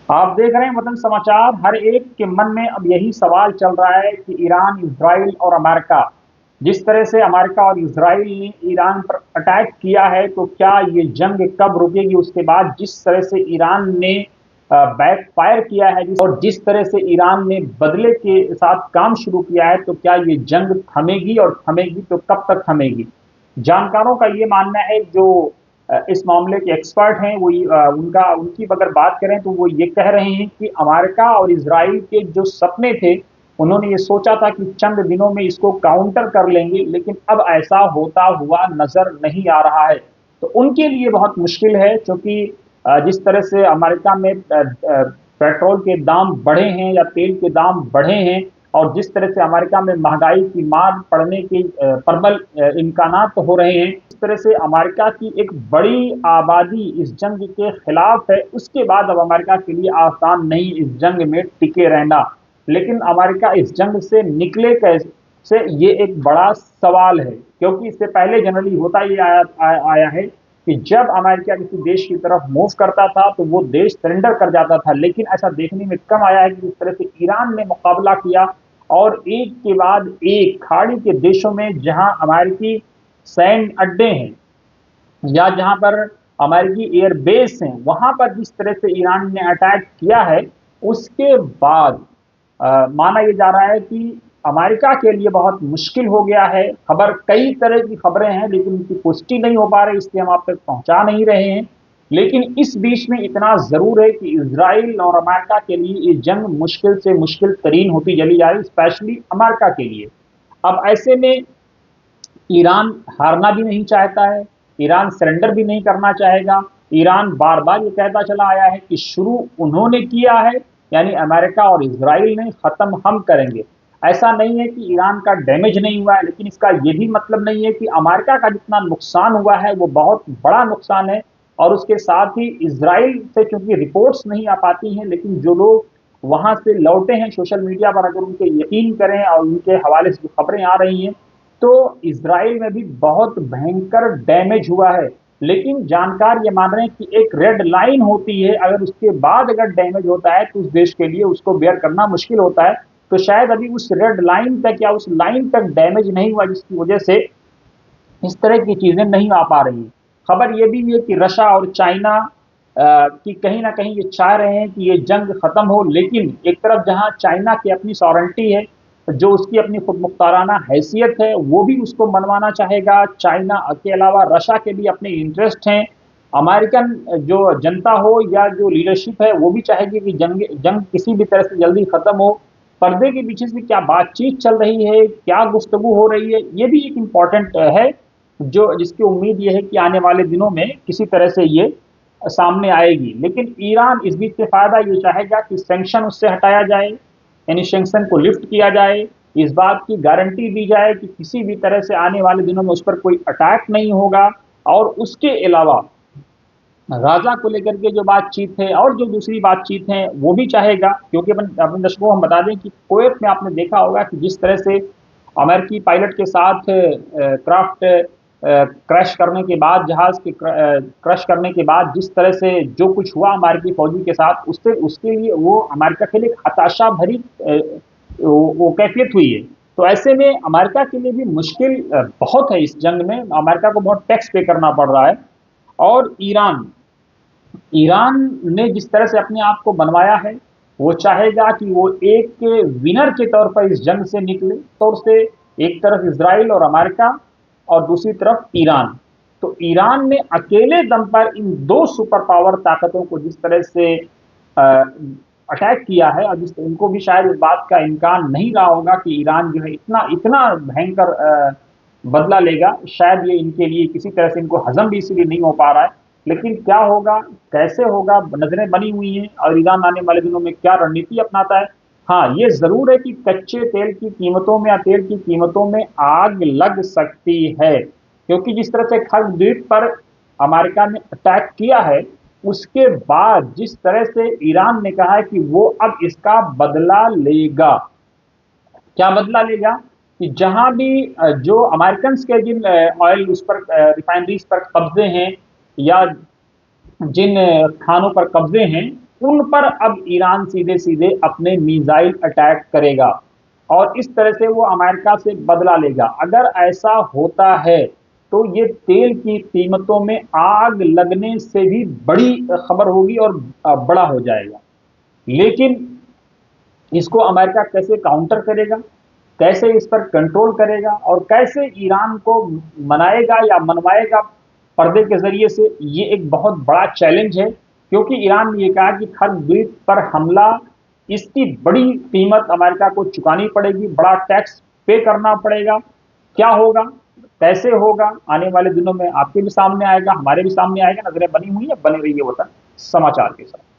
आप देख रहे हैं वतन समाचार। हर एक के मन में अब यही सवाल चल रहा है कि ईरान, इजराइल और अमेरिका, जिस तरह से अमेरिका और इजराइल ने ईरान पर अटैक किया है, तो क्या ये जंग कब रुकेगी? उसके बाद जिस तरह से ईरान ने बैक फायर किया है और जिस तरह से ईरान ने बदले के साथ काम शुरू किया है, तो क्या ये जंग थमेगी? और थमेगी तो कब तक थमेगी? जानकारों का ये मानना है, जो इस मामले के एक्सपर्ट हैं, वो उनकी अगर बात करें तो वो ये कह रहे हैं कि अमेरिका और इजराइल के जो सपने थे, उन्होंने ये सोचा था कि चंद दिनों में इसको काउंटर कर लेंगे, लेकिन अब ऐसा होता हुआ नजर नहीं आ रहा है। तो उनके लिए बहुत मुश्किल है, क्योंकि जिस तरह से अमेरिका में पेट्रोल के दाम बढ़े हैं या तेल के दाम बढ़े हैं, और जिस तरह से अमेरिका में महंगाई की मार पड़ने के प्रबल इम्कानात हो रहे हैं, इस तरह से अमेरिका की एक बड़ी आबादी इस जंग के खिलाफ है। उसके बाद अब अमेरिका के लिए आसान नहीं इस जंग में टिके रहना। लेकिन अमेरिका इस जंग से निकले कैसे, ये एक बड़ा सवाल है, क्योंकि इससे पहले जनरली होता ये आया है कि जब अमेरिका किसी देश की तरफ मूव करता था तो वो देश सरेंडर कर जाता था। लेकिन ऐसा देखने में कम आया है कि जिस तरह से ईरान ने मुकाबला किया और एक के बाद एक खाड़ी के देशों में जहां अमेरिकी सैन्य अड्डे हैं या जहां पर अमेरिकी एयरबेस हैं, वहां पर जिस तरह से ईरान ने अटैक किया है, उसके बाद माना यह जा रहा है कि अमेरिका के लिए बहुत मुश्किल हो गया है। खबर, कई तरह की खबरें हैं लेकिन उनकी पुष्टि नहीं हो पा रही, इसलिए हम आप तक पहुंचा नहीं रहे हैं। लेकिन इस बीच में इतना जरूर है कि इसराइल और अमेरिका के लिए ये जंग मुश्किल से मुश्किल तरीन होती चली जा रही, स्पेशली अमेरिका के लिए। अब ऐसे में ईरान हारना भी नहीं चाहता है, ईरान सरेंडर भी नहीं करना चाहेगा। ईरान बार बार ये कहता चला आया है कि शुरू उन्होंने किया है, यानी अमेरिका और इसराइल ने, खत्म हम करेंगे। ऐसा नहीं है कि ईरान का डैमेज नहीं हुआ है, लेकिन इसका ये भी मतलब नहीं है कि अमेरिका का जितना नुकसान हुआ है वो बहुत बड़ा नुकसान है। और उसके साथ ही इसराइल से चूंकि रिपोर्ट्स नहीं आ पाती हैं, लेकिन जो लोग वहां से लौटे हैं सोशल मीडिया पर, अगर उनके यकीन करें और उनके हवाले से जो खबरें आ रही हैं, तो इसराइल में भी बहुत भयंकर डैमेज हुआ है। लेकिन जानकार ये मान रहे हैं कि एक रेड लाइन होती है, अगर उसके बाद अगर डैमेज होता है तो उस देश के लिए उसको बेयर करना मुश्किल होता है। तो शायद अभी उस रेड लाइन तक या उस लाइन तक डैमेज नहीं हुआ, जिसकी वजह से इस तरह की चीजें नहीं आ पा रही। खबर यह भी है कि रशिया और चाइना की कहीं ना कहीं ये चाह रहे हैं कि ये जंग खत्म हो, लेकिन एक तरफ जहां चाइना की अपनी सॉवरेंटी है, जो उसकी अपनी खुद मुख्ताराना हैसियत है, वो भी उसको मनवाना चाहेगा। चाइना के अलावा रशिया के भी अपने इंटरेस्ट हैं। अमेरिकन जो जनता हो या जो लीडरशिप है, वो भी चाहेगी कि जंग जंग किसी भी तरह से जल्दी खत्म हो। पर्दे के पीछे से क्या बातचीत चल रही है, क्या गुफ्तगू हो रही है, ये भी एक इम्पॉर्टेंट है, जो जिसकी उम्मीद ये है कि आने वाले दिनों में किसी तरह से ये सामने आएगी। लेकिन ईरान इस बीच में फायदा ये चाहेगा कि सैंक्शन उससे हटाया जाए, यानी सैंक्शन को लिफ्ट किया जाए, इस बात की गारंटी दी जाए कि किसी भी तरह से आने वाले दिनों में उस पर कोई अटैक नहीं होगा। और उसके अलावा गाजा को लेकर के जो बातचीत है और जो दूसरी बातचीत है वो भी चाहेगा, क्योंकि अपने दर्शकों को हम बता दें कि कुवैत में आपने देखा होगा कि जिस तरह से अमेरिकी पायलट के साथ क्राफ्ट क्रैश करने के बाद, जहाज के क्रैश करने के बाद जिस तरह से जो कुछ हुआ अमेरिकी फौजी के साथ, उससे उसके लिए वो अमेरिका के लिए एक हताशा भरी वो कैफियत हुई है। तो ऐसे में अमेरिका के लिए भी मुश्किल बहुत है। इस जंग में अमेरिका को बहुत टैक्स पे करना पड़ रहा है। और ईरान ईरान ने जिस तरह से अपने आप को बनवाया है, वो चाहेगा कि वो एक विनर के तौर पर इस जंग से निकले, तौर से एक तरफ इसराइल और अमेरिका और दूसरी तरफ ईरान। तो ईरान ने अकेले दम पर इन दो सुपर पावर ताकतों को जिस तरह से अटैक किया है, और जिस इनको भी शायद इस बात का इम्कान नहीं रहा होगा कि ईरान जो है इतना इतना भयंकर बदला लेगा, शायद ये इनके लिए किसी तरह से इनको हजम भी इसीलिए नहीं हो पा रहा है। लेकिन क्या होगा, कैसे होगा, नजरें बनी हुई हैं, और ईरान आने वाले दिनों में क्या रणनीति अपनाता है। हाँ, ये जरूर है कि कच्चे तेल की कीमतों में या तेल की कीमतों में आग लग सकती है, क्योंकि जिस तरह से खग द्वीप पर अमेरिका ने अटैक किया है, उसके बाद जिस तरह से ईरान ने कहा है कि वो अब इसका बदला लेगा। क्या बदला लेगा? कि जहां भी जो अमेरिकन के जिन ऑयल उस पर रिफाइनरीज पर कब्जे हैं, या जिन खानों पर कब्जे हैं, उन पर अब ईरान सीधे सीधे अपने मिसाइल अटैक करेगा और इस तरह से वो अमेरिका से बदला लेगा। अगर ऐसा होता है तो ये तेल की कीमतों में आग लगने से भी बड़ी खबर होगी और बड़ा हो जाएगा। लेकिन इसको अमेरिका कैसे काउंटर करेगा, कैसे इस पर कंट्रोल करेगा और कैसे ईरान को मनाएगा या मनवाएगा पर्दे के जरिए से, ये एक बहुत बड़ा चैलेंज है। क्योंकि ईरान ने ये कहा कि खर्द द्वीप पर हमला, इसकी बड़ी कीमत अमेरिका को चुकानी पड़ेगी, बड़ा टैक्स पे करना पड़ेगा। क्या होगा, कैसे होगा, आने वाले दिनों में आपके भी सामने आएगा, हमारे भी सामने आएगा। नजरें बनी हुई है, बनी रही है। होता समाचार के साथ।